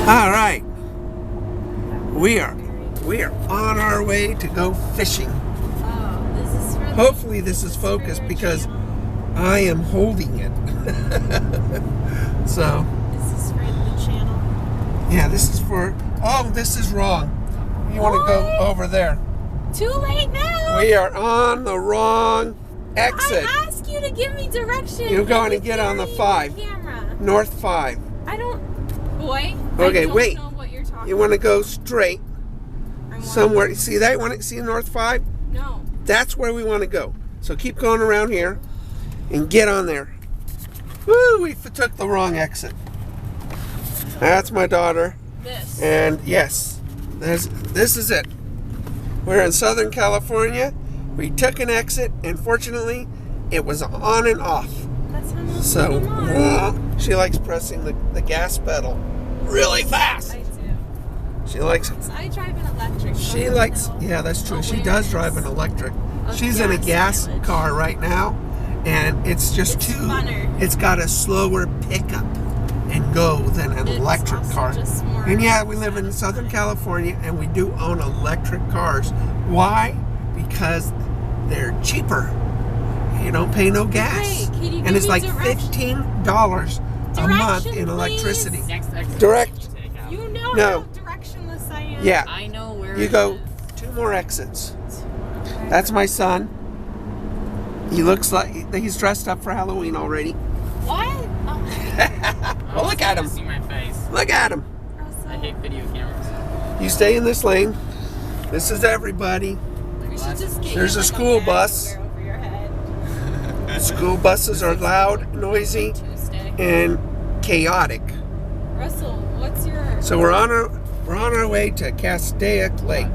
All right, we are on our way to go fishing. Oh, this is for Hopefully this is focused because I am holding it. So This is for the channel. yeah, this is for. Oh, this is wrong. You want to go over there? Too late now. We are on the wrong exit. I asked you to give me directions. You're going to get on the 5. Camera. North 5. I don't. Boy. Okay, I don't wait. know what you're talking You want to go straight about. somewhere. See that? Want to see North 5? No. That's where we want to go. So keep going around here and get on there. Woo! We took the wrong exit. That's my daughter. This. And yes, this is it. We're in Southern California. We took an exit, and fortunately, it was on and off. That's how much So she likes pressing the gas pedal really fast. I do. She likes. I drive an electric. So She I don't likes. know Yeah, that's true. She awareness does drive an electric. of She's in a gas mileage. car right now, and it's just It's too. funner. It's got a slower pickup and go than an It's electric also car. just more And yeah, we live in Southern California, and we do own electric cars. Why? Because they're cheaper. You don't pay no gas, Hey, can you and give it's me like direction? $15 a month Direction, in electricity. please. Next exit. Direct. You know No. how directionless I am. Yeah, I know where you it go is. 2 more exits. Okay. That's my son. He looks like he's dressed up for Halloween already. What? Oh, Well, look at him. See my face. Look at him. Russell. I hate video cameras. You stay in this lane. This is everybody. We should just get There's you a like school bag bus. to wear over your head. School buses are loud, noisy, Tuesday. and chaotic. Russell, what's your So we're on our way to Castaic Lake,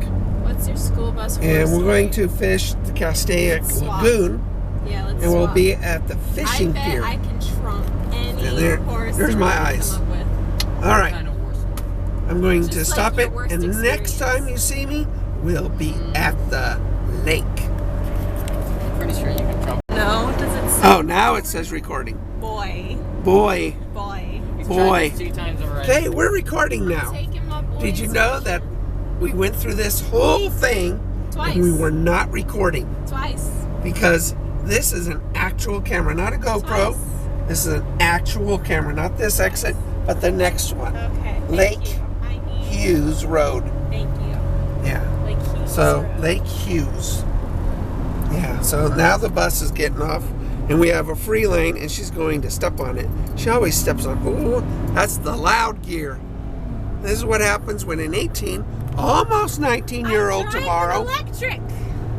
what's your school bus? and horse we're going story? to fish the Castaic Swap. Lagoon, Yeah, let's and we'll swap. be at the fishing I bet pier. I can trump any And horse there's story my you come eyes. up with. All right, Kind of worse. I'm going to Just like stop your it, worst and next experience. time you see me, we'll be at the lake. Pretty sure you can jump. No, does it say Oh, now it says recording. boy? Boy. He's Boy. tried this 2 times already. Okay, we're recording now. Take him up. Did you know that we went through this whole thing Twice. and we were not recording? Twice. Because this is an actual camera, not a GoPro. Twice. This is an actual camera, not this exit, but the next one. Okay. thank Lake you. I need. Hughes Road. Thank you. Yeah. Lake Hughes. So, Road. Lake Hughes. Yeah, so now the bus is getting off, and we have a free lane, and she's going to step on it. She always steps on. Ooh, that's the loud gear. This is what happens when an 18, almost 19-year-old I'm driving tomorrow. Electric.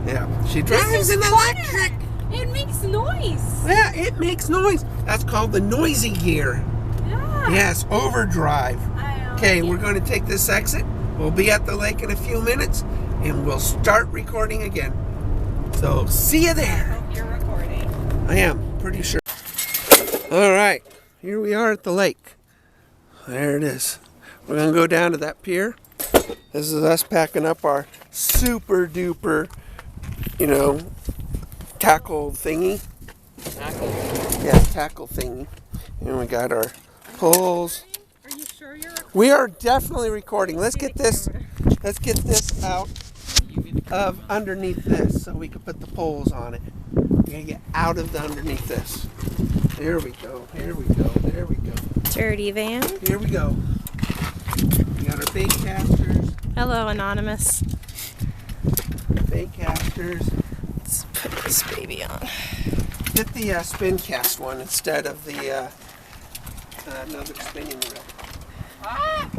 Yeah, she This drives is an fun. electric. It makes noise. Yeah, it makes noise. That's called the noisy gear. Yeah. Yes, overdrive. Okay, Yeah. we're going to take this exit. We'll be at the lake in a few minutes, and we'll start recording again. So, see you I there. hope you're recording. I am, pretty sure. All right, here we are at the lake. There it is. We're going to go down to that pier. This is us packing up our super duper, tackle thingy. Tackle. Yeah, tackle thingy. And we got our poles. Are you sure you're recording? We are definitely recording. Let's get this out You get the of underneath this so we can put the poles on it. We're gonna get out of the underneath this. There we go. Here we go. There we go. Dirty van. Here we go. We got our bait casters. Hello, Anonymous. Bait casters. Let's put this baby on. Get the spin cast one instead of the another spinning reel. Ah!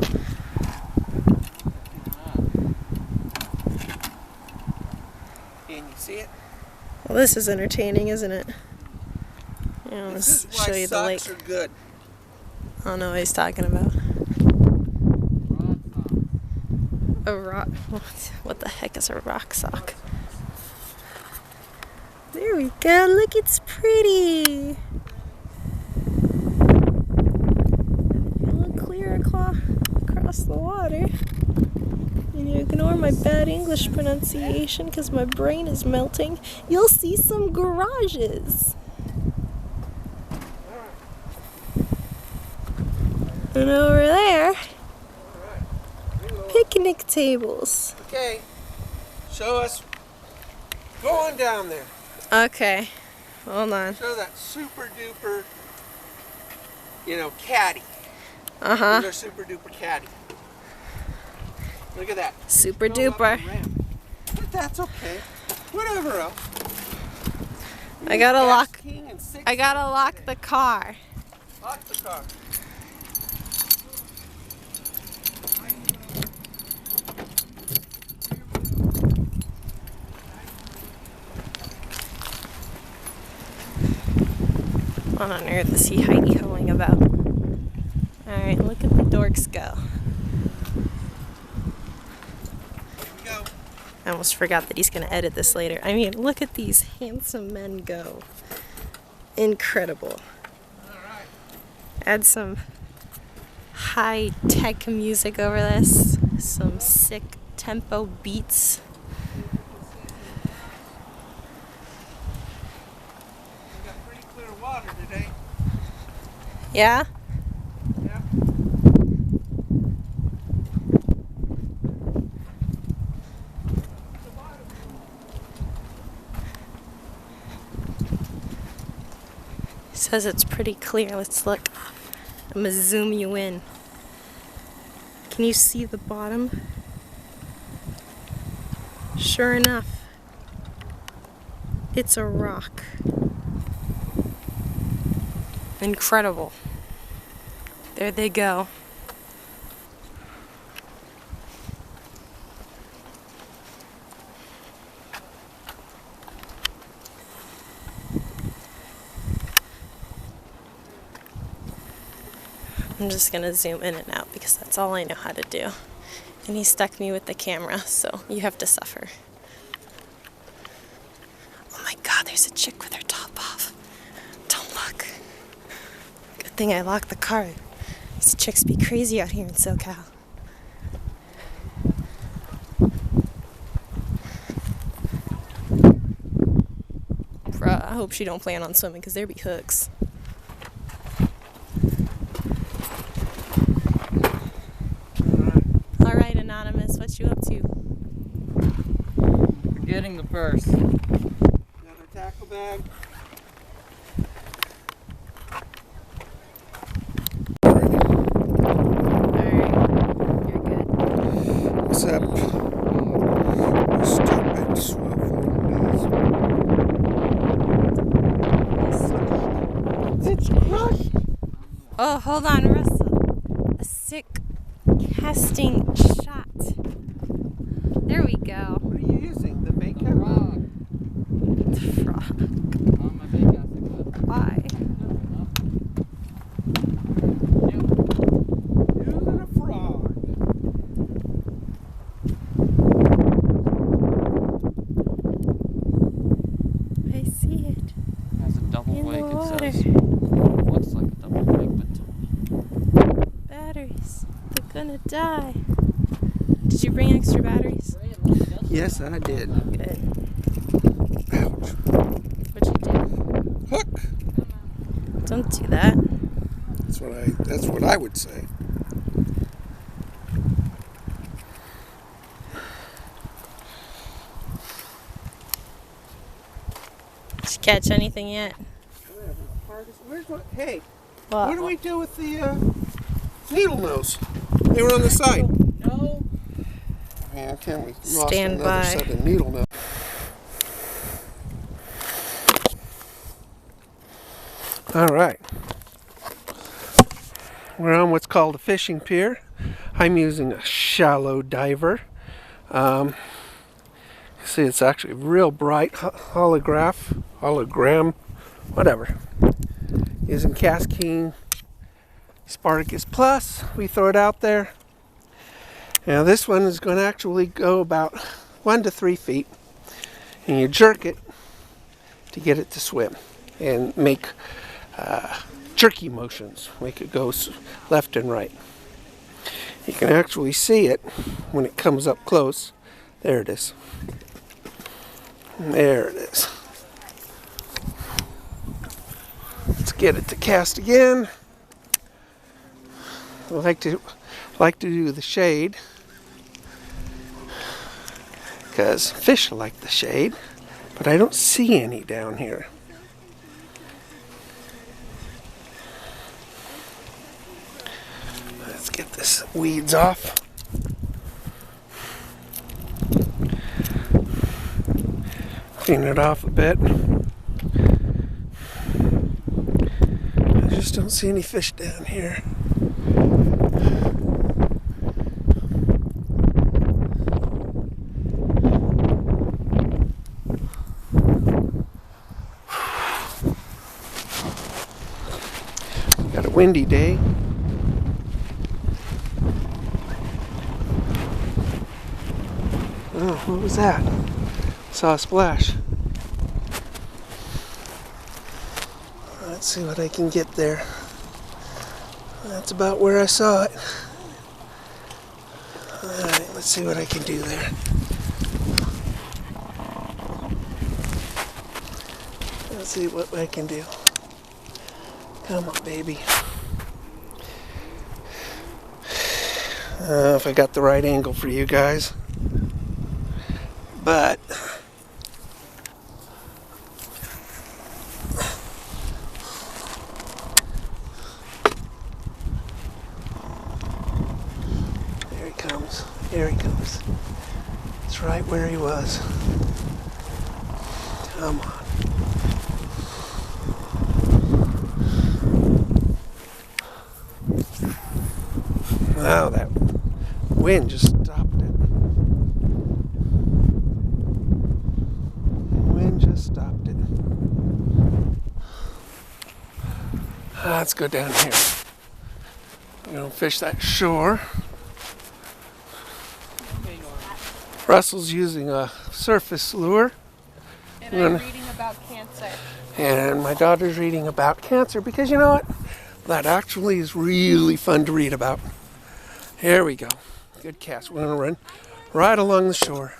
Can you see it? Well, this is entertaining, isn't it? Yeah, This let's is why show you the lake. socks are good. I don't know what he's talking about. A rock. What the heck is a rock sock? There we go. Look, it's pretty. You look clear across the water. And you ignore my bad English pronunciation because my brain is melting. You'll see some garages. And over there, picnic tables. Okay, show us. Go on down there. Okay, hold on. Show that super duper, caddy. Uh-huh. These are super duper caddy. Look at that. Super Go up duper. the ramp. But that's okay. Whatever else. I gotta Gas lock. King and 6 I gotta cents lock today. the car. Lock the car. What on earth is he hidey-hoing about? Alright, look at the dorks go. Here we go. I almost forgot that he's gonna edit this later. I mean, look at these handsome men go. Incredible. Alright. Add some high-tech music over this. Some sick tempo beats. We got pretty clear water today. Yeah? Yeah. Says it's pretty clear. Let's look. I'm gonna zoom you in. Can you see the bottom? Sure enough, it's a rock. Incredible. There they go. I'm just gonna zoom in and out because that's all I know how to do. And he stuck me with the camera, so you have to suffer. Oh my god, there's a chick with her top off. Don't look. Good thing I locked the car. These chicks be crazy out here in SoCal. Bruh, I hope she don't plan on swimming because there be hooks. Alright, Anonymous, what you up to? Forgetting the purse. Another tackle bag. Alright, you're good. Except stupid swivel. It's crushed. Oh, hold on, Russell. A sick casting shot. There we go. What are you using? The bait camera? Frog. Frog. On my big ass clip. Why? Using a frog. I see it. Has a double In the wake, it water. says. Looks like a double wake, but Batteries. They're gonna die. Did you bring extra batteries? Yes, I did. Good. Ouch. What'd you do? Hook. Don't do that. That's what I would say. Did you catch anything yet? Hey, What? what do we do with the needle nose? They were on the side. no. Man, can we lost Stand another by. set of needle nose? All right. We're on what's called a fishing pier. I'm using a shallow diver. See, it's actually real bright hologram, whatever. Using Casking Spartacus Plus, we throw it out there. Now this one is going to actually go about 1 to 3 feet, and you jerk it to get it to swim and make jerky motions, make it go left and right. You can actually see it when it comes up close. There it is. There it is. Let's get it to cast again. I like to do the shade. because fish like the shade, but I don't see any down here. Let's get this weeds off. Clean it off a bit. I just don't see any fish down here. Got a windy day. Oh, what was that? Saw a splash. Let's see what I can get there. That's about where I saw it. Alright, let's see what I can do there. Let's see what I can do. Come on, baby. If I got the right angle for you guys. But there he comes. Here he comes. It's right where he was. Come on. Wow, that wind just stopped it. Wind just stopped it. Let's go down here. We're going to fish that shore. Russell's using a surface lure. And I'm reading about cancer. And my daughter's reading about cancer because you know what? That actually is really fun to read about. Here we go. Good cast. We're going to run right along the shore.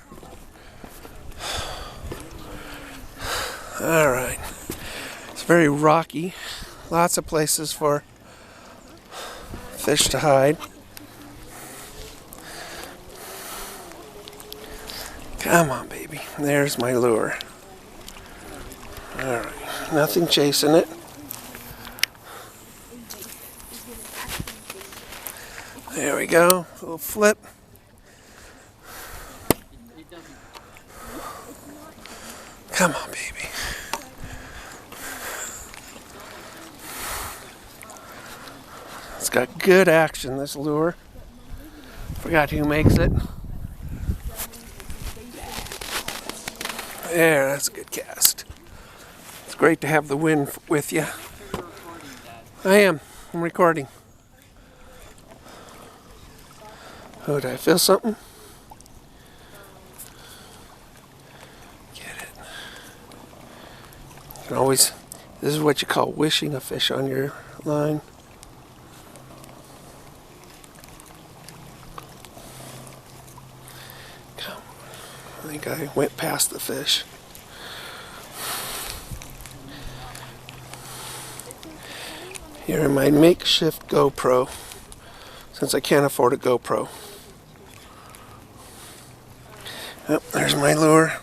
All right. It's very rocky. Lots of places for fish to hide. Come on, baby. There's my lure. All right. Nothing chasing it. There we go. A little flip. Come on, baby. It's got good action, this lure. Forgot who makes it. There, that's a good cast. It's great to have the wind with you. I am. I'm recording. Oh, did I feel something? Get it. You can always, this is what you call wishing a fish on your line. Come on. I think I went past the fish. Here in my makeshift GoPro, since I can't afford a GoPro. Oh, there's my lure.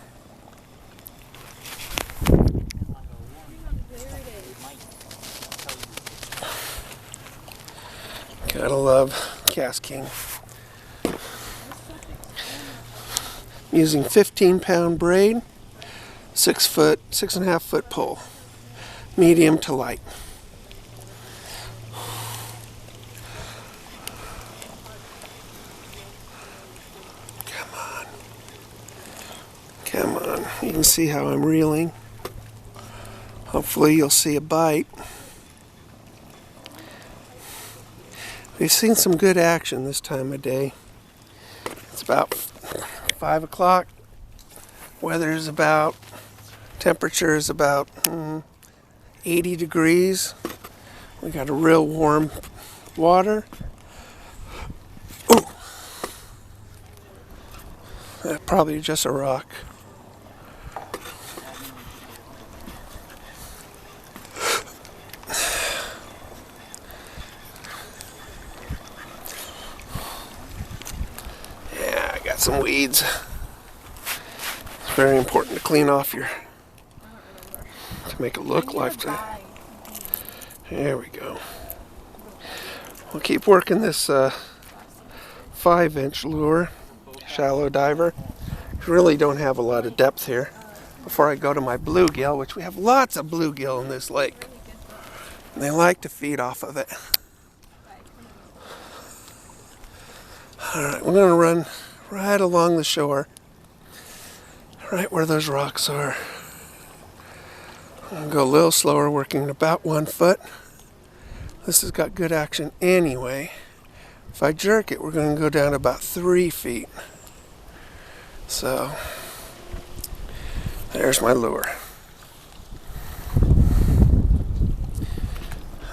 Gotta love Cast King. I'm using 15-pound braid, 6.5 foot pole, medium to light. Come on, you can see how I'm reeling. Hopefully you'll see a bite. We've seen some good action this time of day. It's about 5 o'clock. Weather's about, temperature is about 80 degrees. We got a real warm water. Ooh. Probably just a rock. Yeah, I got some weeds. Very important to clean off to make it look lifetime. There we go. We'll keep working this 5-inch lure, shallow diver. Really don't have a lot of depth here. Before I go to my bluegill, which we have lots of bluegill in this lake. And they like to feed off of it. Alright, we're going to run right along the shore. Right where those rocks are. I'm going to go a little slower, working about 1 foot. This has got good action anyway. If I jerk it, we're going to go down about 3 feet. So, there's my lure.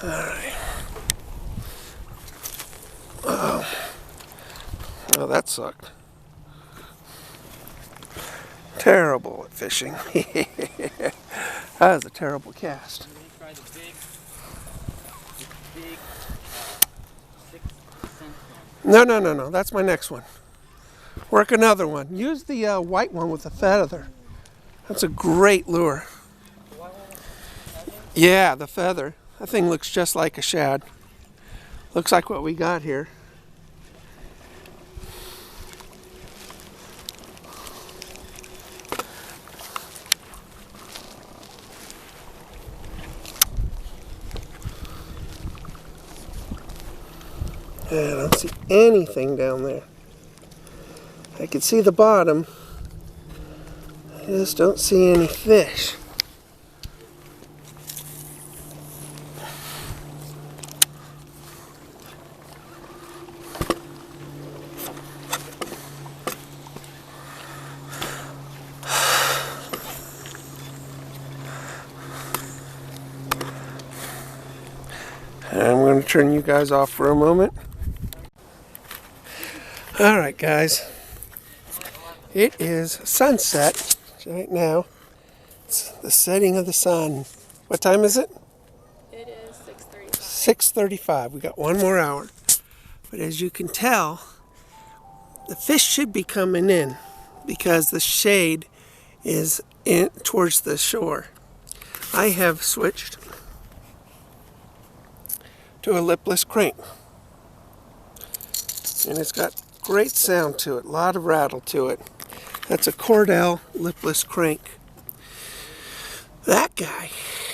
Alright. Oh, that sucked. Terrible at fishing. That was a terrible cast. No. That's my next one. Work another one. Use the white one with the feather. That's a great lure. Yeah, the feather. That thing looks just like a shad. Looks like what we got here. I don't see anything down there. I can see the bottom. I just don't see any fish. I'm going to turn you guys off for a moment. Alright guys, it is sunset right now. It's the setting of the sun. What time is it? It is 6:35. 6:35. We got 1 more hour. But as you can tell, the fish should be coming in because the shade is in towards the shore. I have switched to a lipless crank. And it's got great sound to it, a lot of rattle to it. That's a Cordell lipless crank. That guy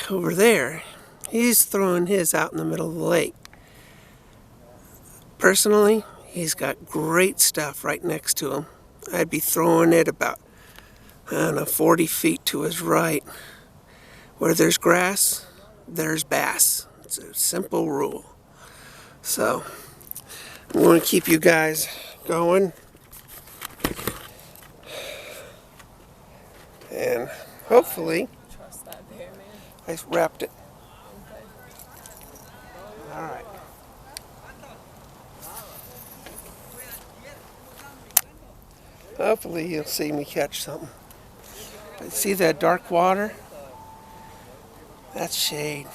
over there, he's throwing his out in the middle of the lake. Personally, he's got great stuff right next to him. I'd be throwing it about, 40 feet to his right. Where there's grass, there's bass. It's a simple rule. So, I'm going to keep you guys going. And hopefully, Trust that bear, man. I wrapped it. Alright. Hopefully you'll see me catch something. But see that dark water? That's shade.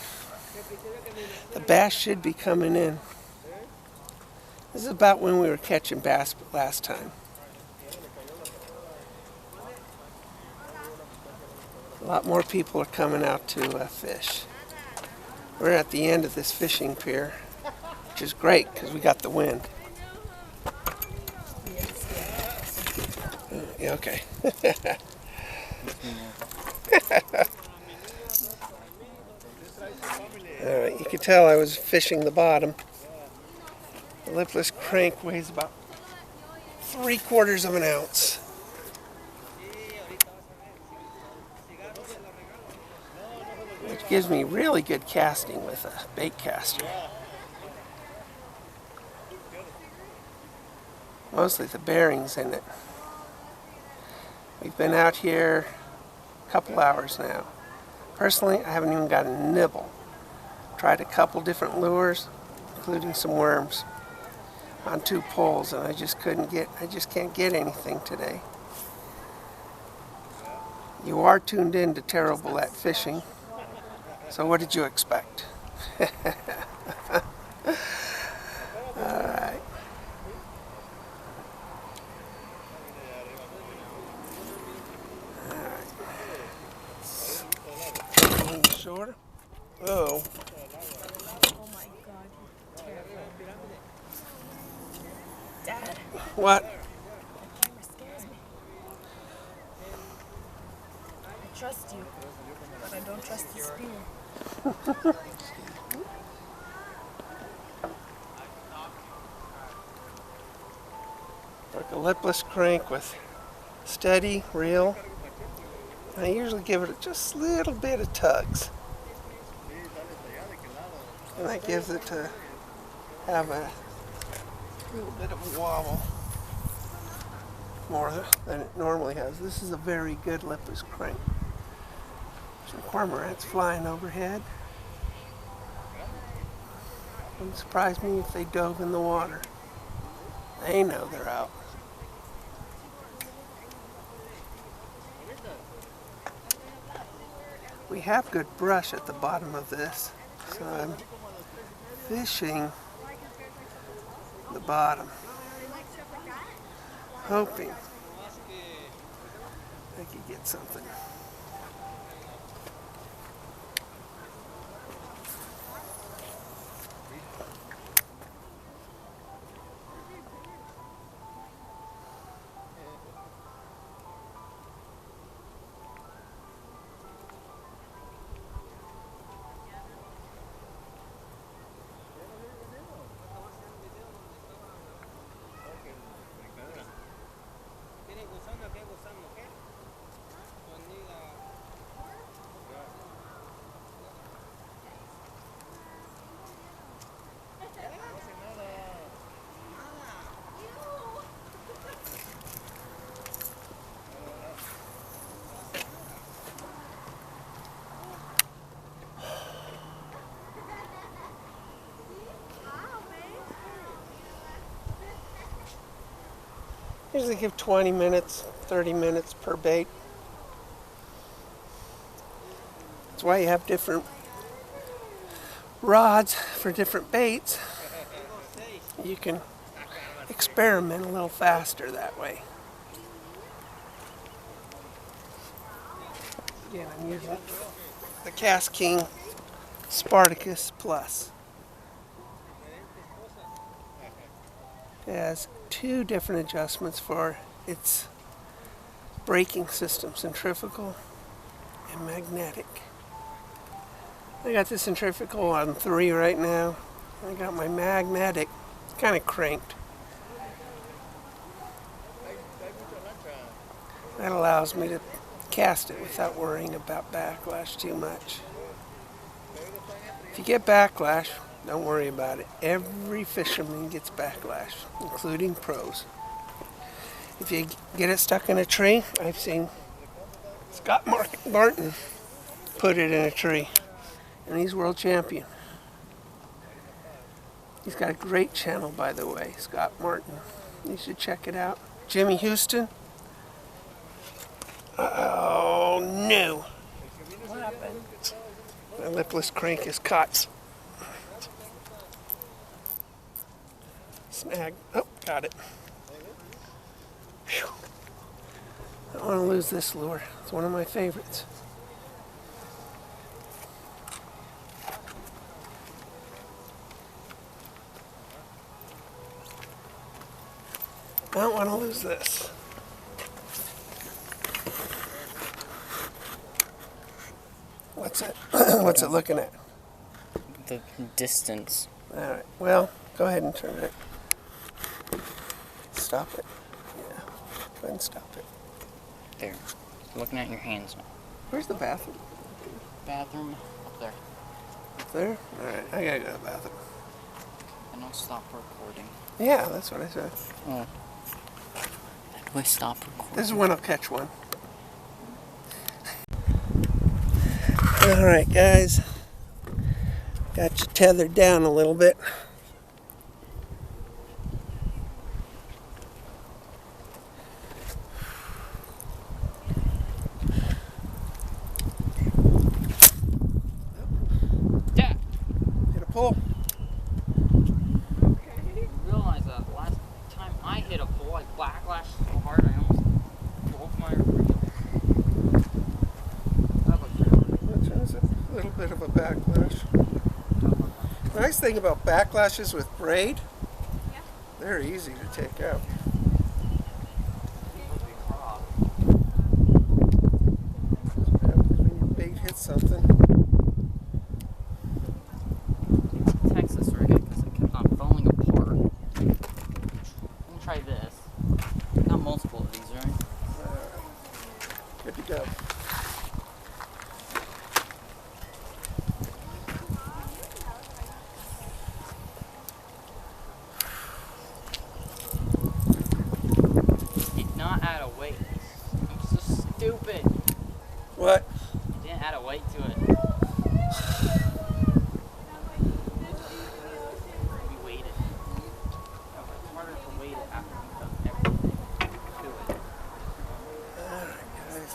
The bass should be coming in. This is about when we were catching bass last time. A lot more people are coming out to fish. We're at the end of this fishing pier, which is great because we got the wind. Yeah, okay. Alright, you could tell I was fishing the bottom. The lipless crank weighs about 3/4 of an ounce. Which gives me really good casting with a bait caster. Mostly the bearings in it. We've been out here a couple hours now. Personally, I haven't even got a nibble. Tried a couple different lures, including some worms, on 2 poles, and I just can't get anything today. You are tuned in to Terrible at Fishing, so what did you expect? Alright. Sure. Oh. Oh my god, you're terrifying. Dad, What? that camera scares me. I trust you, but I don't trust the spear. Like a lipless crank with steady, reel. I usually give it just a little bit of tugs. And that gives it to have a little bit of a wobble. More than it normally has. This is a very good lipless crank. Some cormorants flying overhead. Wouldn't surprise me if they dove in the water. They know they're out. We have good brush at the bottom of this, so I'm fishing the bottom, hoping I could get something. Usually give 20 minutes, 30 minutes per bait. That's why you have different rods for different baits. You can experiment a little faster that way. Again, I'm using the Cast King Spartacus Plus. It has two different adjustments for its braking system, centrifugal and magnetic. I got the centrifugal on 3 right now. I got my magnetic kind of cranked. That allows me to cast it without worrying about backlash too much. If you get backlash, don't worry about it. Every fisherman gets backlash, including pros. If you get it stuck in a tree, I've seen Scott Martin put it in a tree, and he's world champion. He's got a great channel, by the way, Scott Martin. You should check it out. Jimmy Houston. Oh no! What happened? My lipless crank is caught. Snag. Oh, got it. Whew. I don't want to lose this lure. It's one of my favorites. I don't want to lose this. What's it? What's it looking at? The distance. All right. Well, go ahead and turn it. Stop it. Yeah. Go ahead and stop it. There. Looking at your hands now. Where's the bathroom? Bathroom up there. Up there? All right. I gotta go to the bathroom. And I'll stop recording. Yeah, that's what I said. Oh. How do I stop recording? This is when I'll catch one. All right, guys. Got you tethered down a little bit. Dad! Get a pull. You realize that last time I hit a bull, I backlashed so hard I almost broke my reel. That was real. Which is a little bit. bit of a backlash. The nice thing about backlashes with braid, they're easy to take out. That's what happens when your bait hits something. Texas rig it because it kept on falling apart. Let me try this. Got multiple of these, right? Good to go. Did not add a weight. I'm so stupid. What? You didn't add a weight to it. We waited. No, but it's harder to wait it after you've done everything to it. Alright, guys.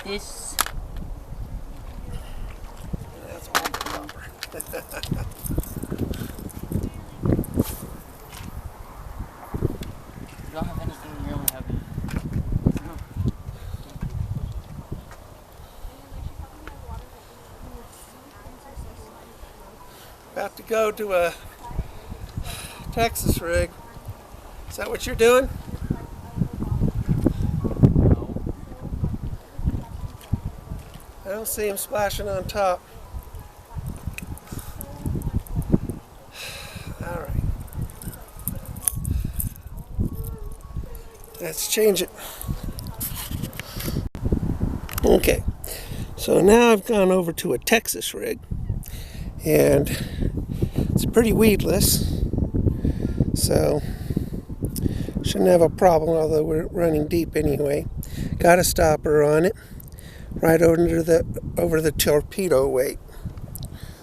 This. That's all proper. We don't have anything really heavy. About to go to a Texas rig. Is that what you're doing? No. I don't see him splashing on top. All right. Let's change it. Okay. So now I've gone over to a Texas rig. And it's pretty weedless. So shouldn't have a problem, although we're running deep anyway. Got a stopper on it. Right over the torpedo weight.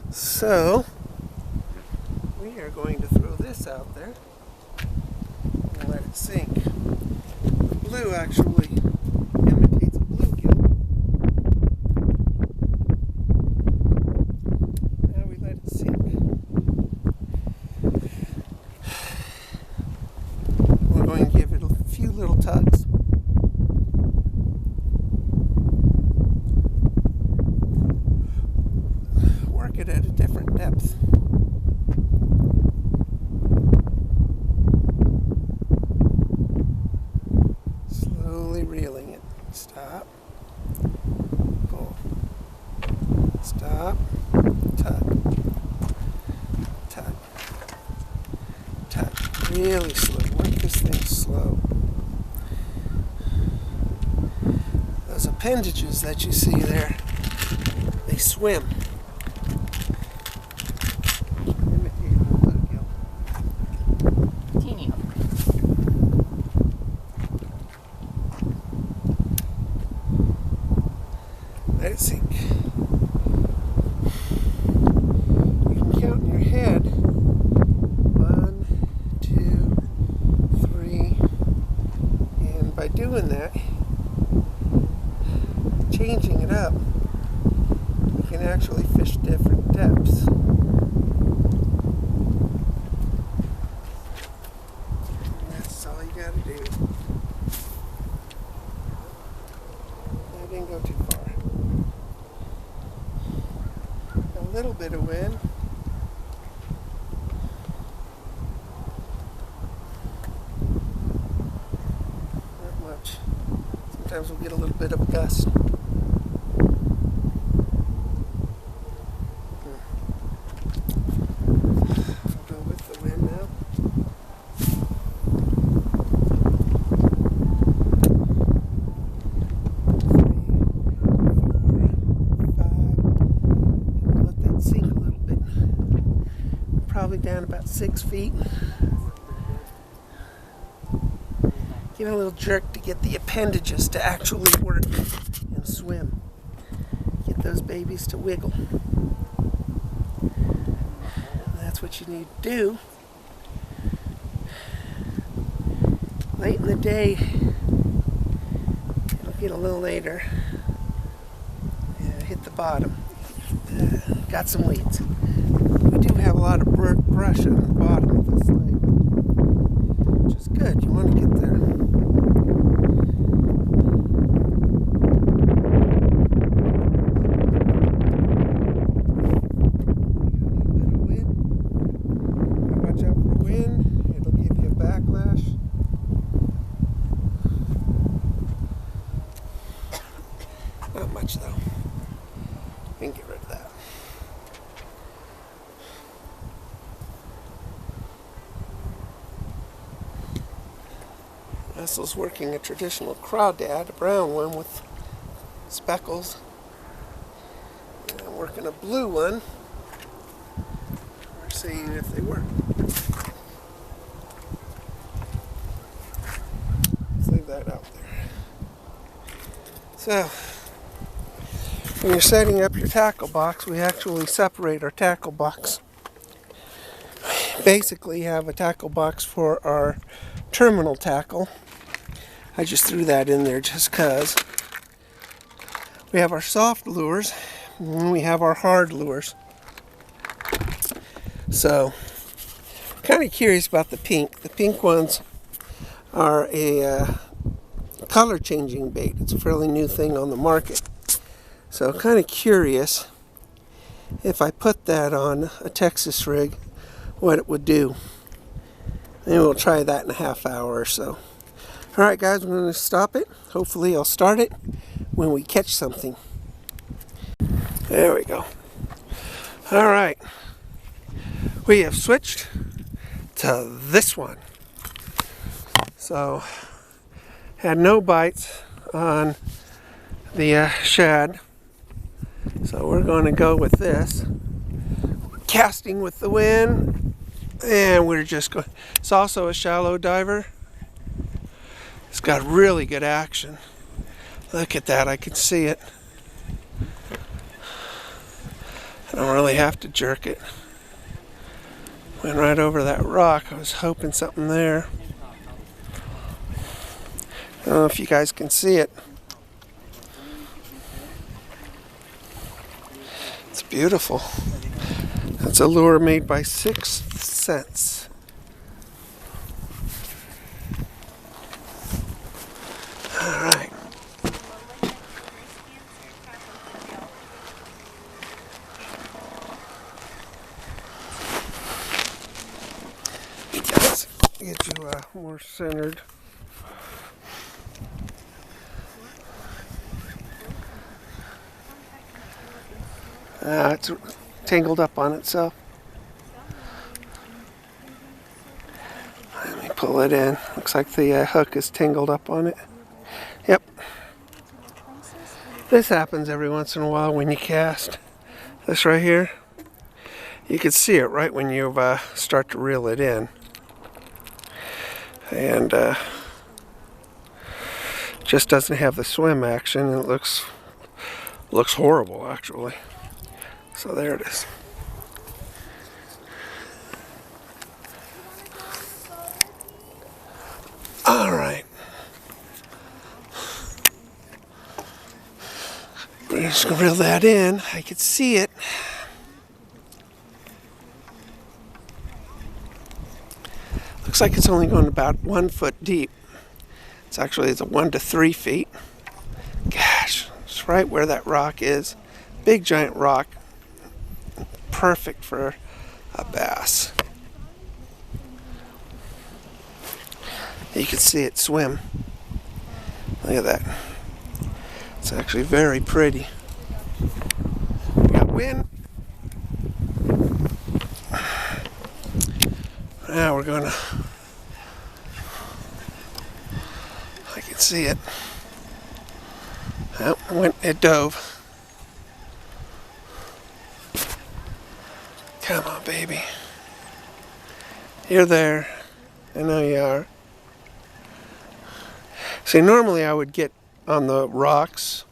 So we are going to throw this out there and let it sink. The blue actually imitates a bluegill. Now we let it sink. We're going to give it a few little tugs. It at a different depth. Slowly reeling it. Stop. Pull. Stop. Tug. Tug. Tug. Really slow. Work this thing slow. Those appendages that you see there, they swim. Let it sink. You can count in your head 1, 2, 3, and by doing that, changing it up, you can actually fish different depths. That's all you gotta do. That didn't go too far. A little bit of wind. Not much. Sometimes we'll get a little bit of a gust. I'll go with the wind now. 3, 4, 5. Let that sink a little bit. Probably down about 6 feet. Give it a little jerk to get the appendages to actually work and swim. Get those babies to wiggle. That's what you need to do. Late in the day, it'll get a little later. Hit the bottom. Got some weeds. We do have a lot of brush on the bottom of this lake, which is good. You want to get there. Not much though. We can get rid of that. Vessel's working a traditional crawdad, a brown one with speckles. And I'm working a blue one. We're seeing if they work. Let's leave that out there. So, when you're setting up your tackle box, we actually separate our tackle box. Basically, you have a tackle box for our terminal tackle. I just threw that in there just because. We have our soft lures, and we have our hard lures. So, kind of curious about the pink. The pink ones are a color changing bait. It's a fairly new thing on the market. So, kind of curious if I put that on a Texas rig, what it would do. Maybe we'll try that in a half hour or so. Alright guys, we're going to stop it. Hopefully I'll start it when we catch something. There we go. Alright. We have switched to this one. So, had no bites on the shad. So we're going to go with this. Casting with the wind. And we're just going. It's also a shallow diver. It's got really good action. Look at that, I can see it. I don't really have to jerk it. Went right over that rock. I was hoping something there. I don't know if you guys can see it. It's beautiful. That's a lure made by 6th Sense. Alright. Let's get you more centered. It's tangled up on itself. Let me pull it in. Looks like the hook is tangled up on it. Yep. This happens every once in a while when you cast. This right here, you can see it right when you start to reel it in. And just doesn't have the swim action. It looks horrible actually. So there it is. All right. We're just gonna reel that in. I can see it. Looks like it's only going about 1 foot deep. It's a 1 to 3 feet. Gosh, it's right where that rock is. Big giant rock. Perfect for a bass. You can see it swim. Look at that. It's actually very pretty. We got wind. Now we're gonna. I can see it. Oh, it dove. Come on, baby. You're there. I know you are. See, normally I would get on the rocks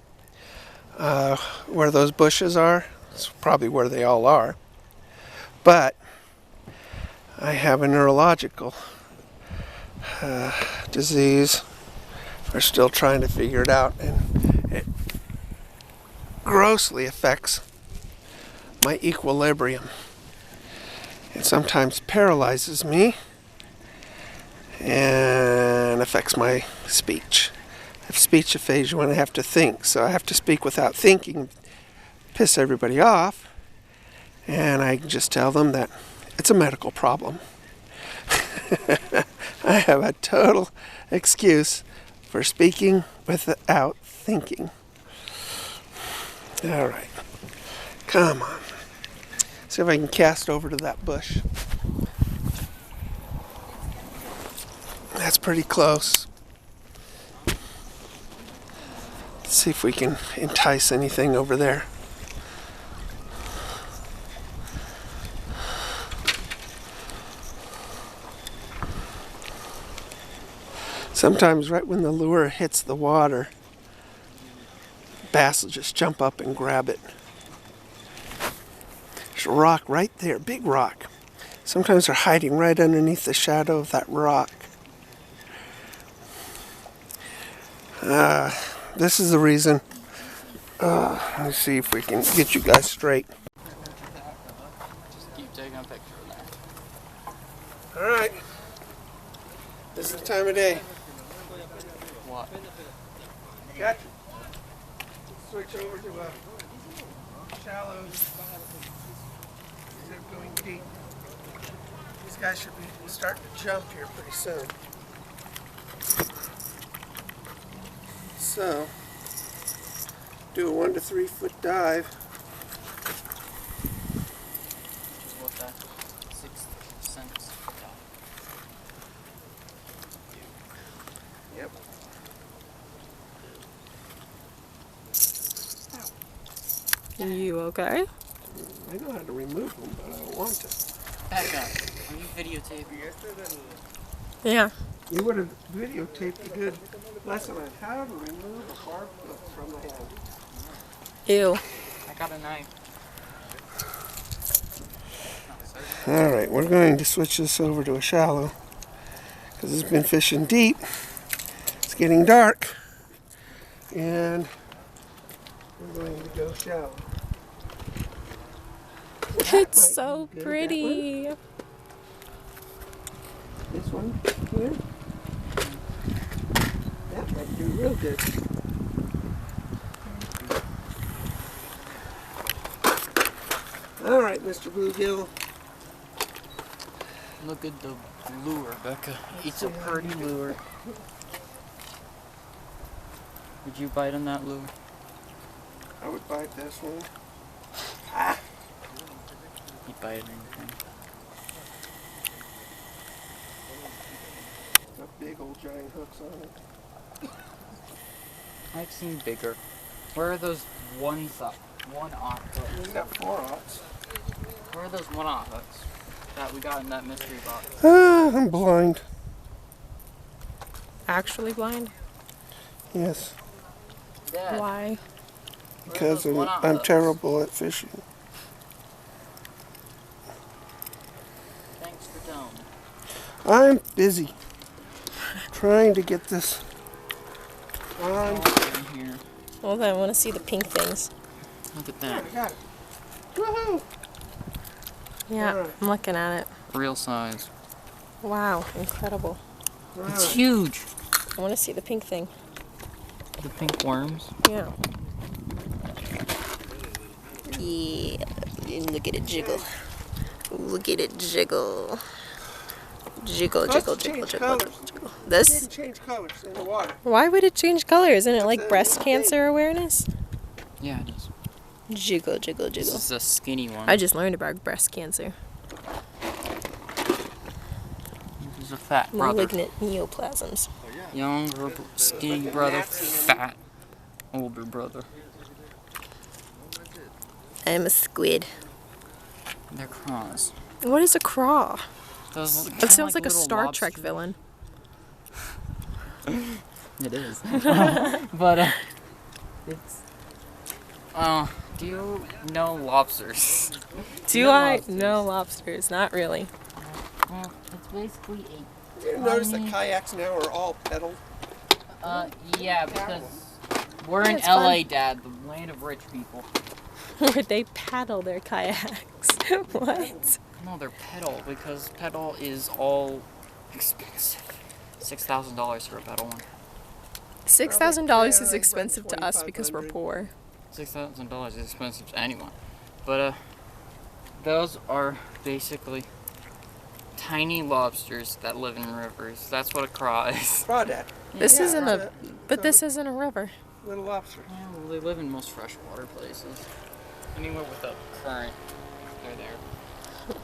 where those bushes are. It's probably where they all are. But I have a neurological disease. We're still trying to figure it out, and it grossly affects my equilibrium. It sometimes paralyzes me and affects my speech. I have speech aphasia when I have to think, so I have to speak without thinking, piss everybody off, and I just tell them that it's a medical problem. I have a total excuse for speaking without thinking. All right. Come on. See if I can cast over to that bush. That's pretty close. Let's see if we can entice anything over there. Sometimes right when the lure hits the water, bass will just jump up and grab it. There's a rock right there, big rock. Sometimes they're hiding right underneath the shadow of that rock. This is the reason. Let me see if we can get you guys straight. Just keep taking a picture of that. All right. This is the time of day. What? Got you. Switch over to shallows instead of going deep. These guys should be starting to jump here pretty soon. So, do a 1 to 3 foot dive. Which is what that 6 cents. Yep. You okay? I know how to remove them, but I don't want to. Becca, are you videotaping? Yeah. You would have videotaped a good lesson on how to remove a barb hook from the hand. Ew. I got a knife. All right, we're going to switch this over to a shallow because it's been fishing deep. It's getting dark, and we're going to go shallow. It's so pretty. This one here. That might do real good. All right, Mr. Bluegill. Look at the lure, Becca. It's a pretty lure. Would you bite on that lure? I would bite this one. You'd bite on anything. Got big old giant hooks on it. I've seen bigger. Where are those one-aught hooks? We got 4-aughts. Where are those one-aught hooks that we got in that mystery box? I'm blind. Actually blind? Yes, Dad, Why? because those one-aught I'm hooks? terrible at fishing. Thanks for telling me. I'm busy trying to get this on. Oh, in here. Well, then I want to see the pink things. Look at I that. got it. Woohoo! Yeah, Alright. I'm looking at it. Real size. Wow, incredible. All It's right. huge. I want to see the pink thing. The pink worms. Yeah. Yeah. Look at it jiggle. Look at it jiggle. Jiggle, jiggle, Supposed to jiggle, change jiggle, colors. jiggle, jiggle. It This? didn't change colors in the water. Why would it change colors? Isn't it like That's breast a cancer awareness? Yeah, it is. Jiggle, jiggle, This jiggle. is a skinny one. I just learned about breast cancer. This is a fat brother. Malignant neoplasms. Younger, skinny brother. Fat, older brother. I'm a squid. They're craws. What is a craw? Those That sounds like a little Star Trek lobsters. villain. It is. But, it's... do you know lobsters? Do I? No lobsters, not really. Well, it's basically You notice the kayaks now are all pedal. yeah, because we're in it's LA, fun. Dad, the land of rich people. Where they paddle their kayaks. What? No, they're pedal, because pedal is all expensive. $6,000 for a pedal one. $6,000 is like expensive to us because we're 2,500. poor. $6,000 is expensive to anyone. But, those are basically tiny lobsters that live in rivers. That's what a craw is. Crawdad. This Yeah, isn't that's a, it. but this isn't a river. little lobster. Yeah, well, they live in most freshwater places. Anywhere with a current, they're there.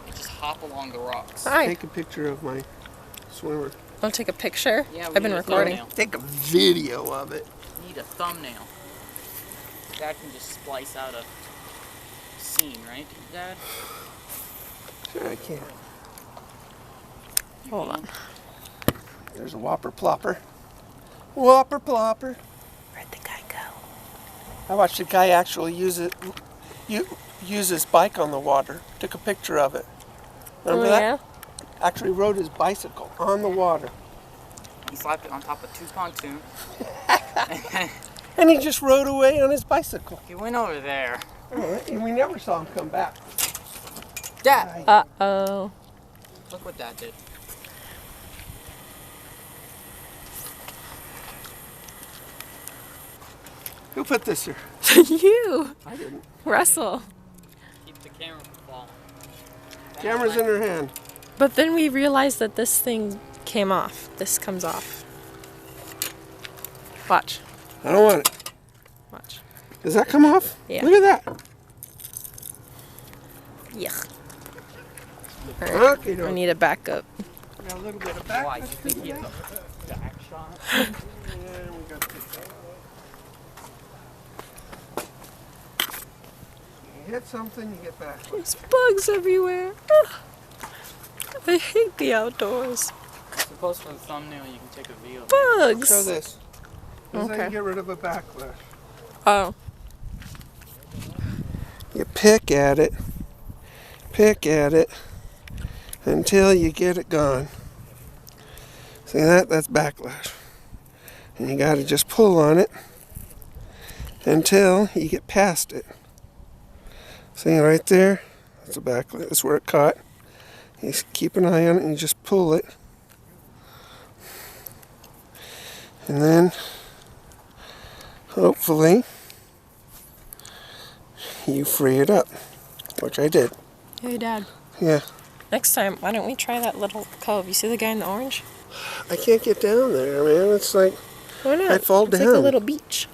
They just hop along the rocks. Hi. Take a picture of my swimmer. Want to take a picture? Yeah, we I've been need a recording. thumbnail. Take a video of it. We need a thumbnail. Dad can just splice out a scene, right, Dad? Sure, I can. Hold on. There's a whopper plopper. Whopper plopper. Where'd the guy go? I watched a guy actually use his bike on the water. Took a picture of it. Remember that? Yeah? Actually rode his bicycle on the water. He slapped it on top of 2 pontoons. And he just rode away on his bicycle. He went over there. And we never saw him come back. Dad! Uh-oh. Look what Dad did. Who put this here? You! I didn't. Russell. Keep the camera from falling. Camera's in her hand. But then we realized that this thing came off. This comes off. Watch. I don't want it. Watch. Does that come off? Yeah. Look at that. Yuck. Okay, I need a backup. got a little bit of back. Why? You think he has a back shot? Yeah, we got this. You hit something, you get back. There's bugs everywhere. Ugh. I hate the outdoors. Suppose for the thumbnail you can take a video. Bugs. Show this. This is how Okay. you get rid of a backlash. Oh. You pick at it until you get it gone. See that? That's backlash. And you got to just pull on it until you get past it. See right there? That's a backlash. That's where it caught. You just keep an eye on it and you just pull it. And then hopefully you free it up, which I did. Hey, Dad. Yeah. Next time, why don't we try that little cove? You see the guy in the orange? I can't get down there, man. It's like Why not? I'd fall It's like a down. little beach.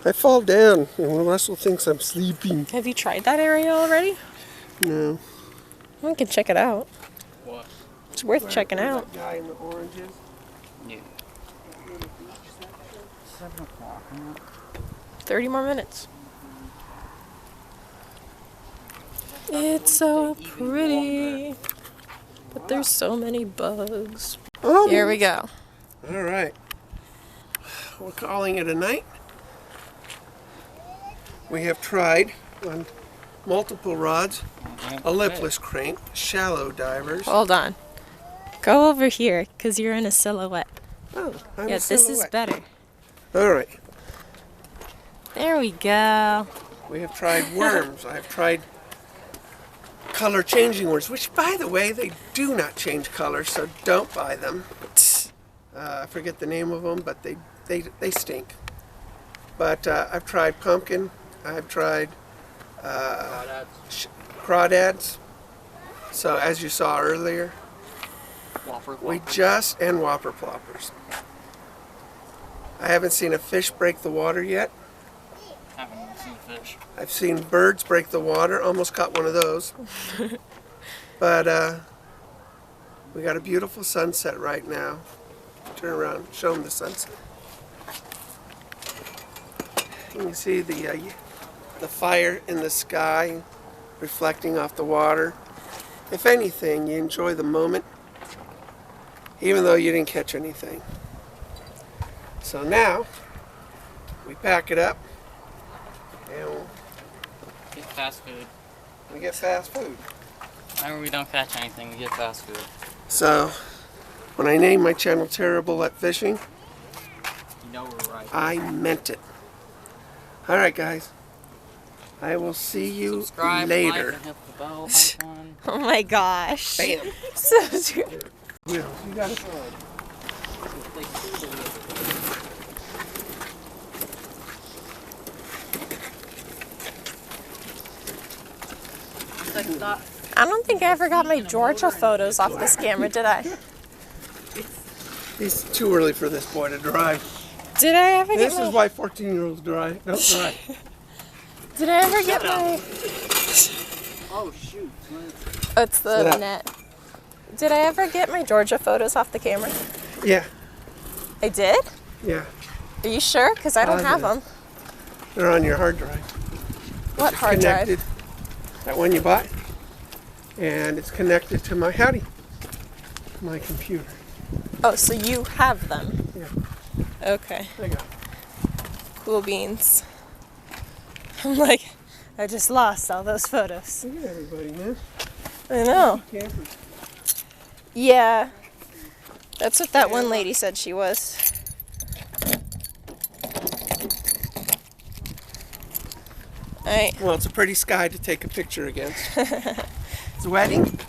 I fall down and Russell thinks I'm sleeping. Have you tried that area already? No. We can check it out. What? It's worth checking out. That guy in the oranges. Yeah. 7 o'clock, huh? 30 more minutes. It's so pretty. But there's so many bugs. Oh. Here we go. All right. We're calling it a night. We have tried on multiple rods, a lipless crank, shallow divers. Hold on. Go over here, because you're in a silhouette. Oh, I'm Yeah, a this is silhouette. better. All right. There we go. We have tried worms. I have tried color changing worms, which, by the way, they do not change color, so don't buy them. I forget the name of them, but they stink. But I've tried pumpkin. I've tried crawdads. So as you saw earlier, Whopper. and whopper ploppers. I haven't seen a fish break the water yet. Haven't even seen fish. I've seen birds break the water. Almost caught one of those. But we got a beautiful sunset right now. Turn around, show them the sunset. You can see the fire in the sky reflecting off the water. If anything, you enjoy the moment, even though you didn't catch anything. So now we pack it up and Get fast food. we get fast food. Whenever we don't catch anything, we get fast food. So when I named my channel Terrible at Fishing, You know we're right. I meant it. All right, guys. I will see you Subscribe, later. like, and hit the bell icon. Oh my gosh. Bam. So good. You got it. I don't think I ever got my Georgia photos off this camera, did I? It's too early for this boy to drive. Did I ever This get is my... why 14-year-olds don't drive. Did I ever get my... Oh shoot. Oh, it's the Sit up. net. Did I ever get my Georgia photos off the camera? Yeah, I did? yeah. Are you sure? Because I don't I have did. them. They're on your hard drive. What hard Connected. drive? That one you bought. And it's connected to my my computer. Oh, so you have them. Yeah, Okay. there you go. Cool beans. I'm like, I just lost all those photos. Look at everybody, man. I know. Campers. Yeah. That's what that one lady said she was. Alright. Well, it's a pretty sky to take a picture against. It's a wedding?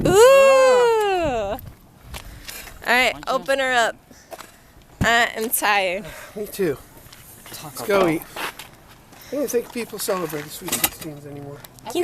Ooh! Alright, open her up. I'm tired. Me too. Let's go eat. I don't think people celebrate the Sweet 16s anymore.